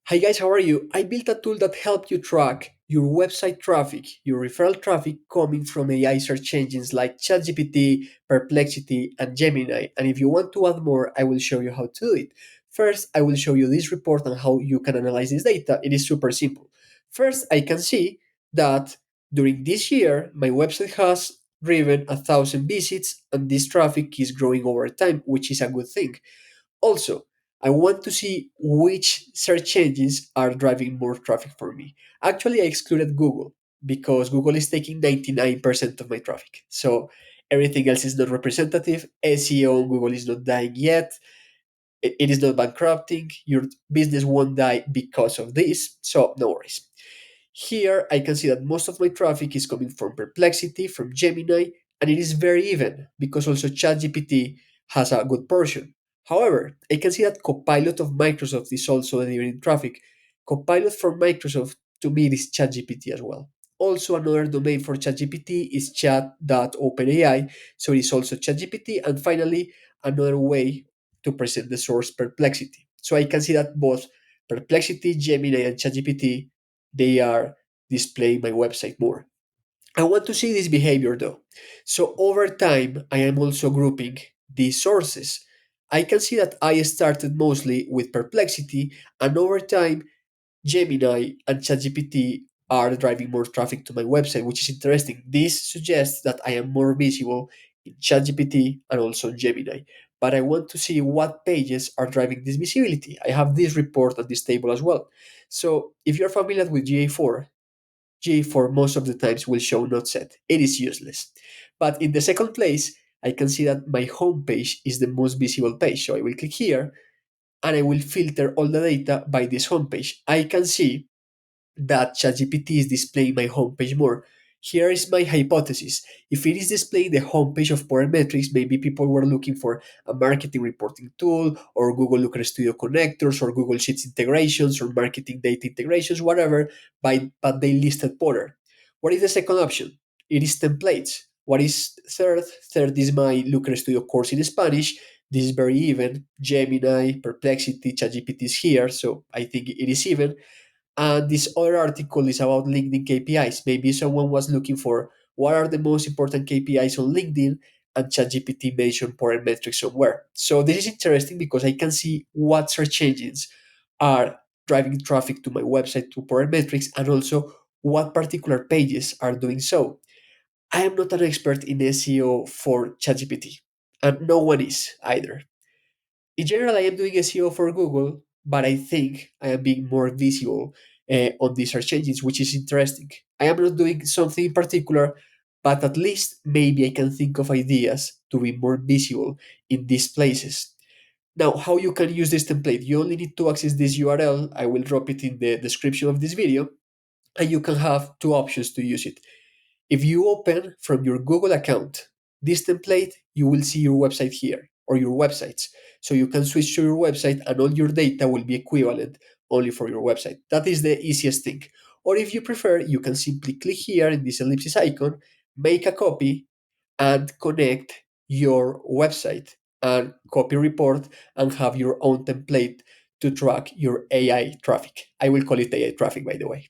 Hi guys, how are you? I built a tool that helps you track your website traffic, your referral traffic coming from AI search engines like ChatGPT, Perplexity, and Gemini. And if you want to add more, I will show you how to do it. First, I will show you this report on how you can analyze this data. It is super simple. First, I can see that during this year, my website has driven 1,000 visits, and this traffic is growing over time, which is a good thing. Also, I want to see which search engines are driving more traffic for me. Actually, I excluded Google because Google is taking 99% of my traffic. So everything else is not representative. SEO on Google is not dying yet. It is not bankrupting. Your business won't die because of this. So no worries. Here, I can see that most of my traffic is coming from Perplexity, from Gemini, and it is very even because also ChatGPT has a good portion. However, I can see that Copilot of Microsoft is also delivering traffic. Copilot for Microsoft to me is ChatGPT as well. Also, another domain for ChatGPT is chat.openai, so it is also ChatGPT. And finally, another way to present the source Perplexity. So I can see that both Perplexity, Gemini, and ChatGPT they are displaying my website more. I want to see this behavior though. So over time, I am also grouping these sources. I can see that I started mostly with Perplexity, and over time, Gemini and ChatGPT are driving more traffic to my website, which is interesting. This suggests that I am more visible in ChatGPT and also in Gemini. But I want to see what pages are driving this visibility. I have this report on this table as well. So if you're familiar with GA4, GA4 most of the times will show not set. It is useless. But in the second place, I can see that my home page is the most visible page. So I will click here and I will filter all the data by this homepage. I can see that ChatGPT is displaying my homepage more. Here is my hypothesis. If it is displaying the homepage of Power Metrics, maybe people were looking for a marketing reporting tool or Google Looker Studio connectors or Google Sheets integrations or marketing data integrations, whatever, but they listed Potter. What is the second option? It is templates. What is third? Third is my Looker Studio course in Spanish. This is very even. Gemini, Perplexity, ChatGPT is here, so I think it is even. And this other article is about LinkedIn KPIs. Maybe someone was looking for what are the most important KPIs on LinkedIn, and ChatGPT mentioned Power Metrics somewhere. So this is interesting because I can see what search engines are driving traffic to my website to Power Metrics and also what particular pages are doing so. I am not an expert in SEO for ChatGPT, and no one is either. In general, I am doing SEO for Google, but I think I am being more visible on these search engines, which is interesting. I am not doing something in particular, but at least maybe I can think of ideas to be more visible in these places. Now, how you can use this template? You only need to access this URL. I will drop it in the description of this video, and you can have two options to use it. If you open from your Google account this template, you will see your website here or your websites. So you can switch to your website and all your data will be equivalent only for your website. That is the easiest thing. Or if you prefer, you can simply click here in this ellipsis icon, make a copy, and connect your website and copy report and have your own template to track your AI traffic. I will call it AI traffic, by the way.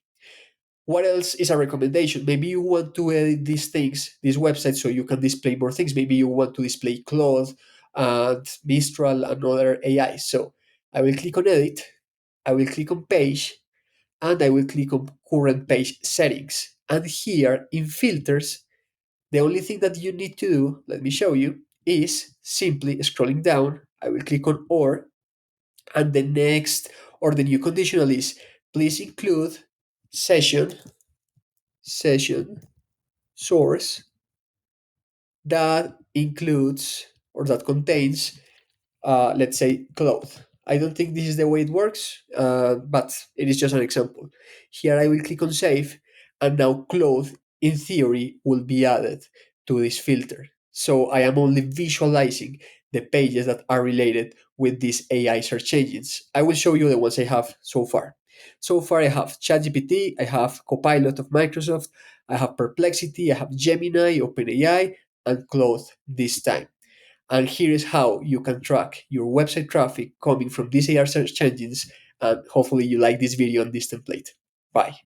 What else is a recommendation? Maybe you want to edit these things, these websites, so you can display more things. Maybe you want to display Claude and Mistral and other AI. So I will click on edit, I will click on page, and I will click on current page settings. And here in filters, the only thing that you need to do, let me show you, is simply scrolling down. I will click on or, and the next or the new conditional is please include session session source that includes or that contains, let's say, cloth. I don't think this is the way it works, but it is just an example. Here I will click on save, and now cloth, in theory, will be added to this filter. So I am only visualizing the pages that are related with these AI search engines. I will show you the ones I have so far. So far, I have ChatGPT, I have Copilot of Microsoft, I have Perplexity, I have Gemini, OpenAI, and Cloth this time. And here is how you can track your website traffic coming from these AI search engines and hopefully you like this video and this template. Bye.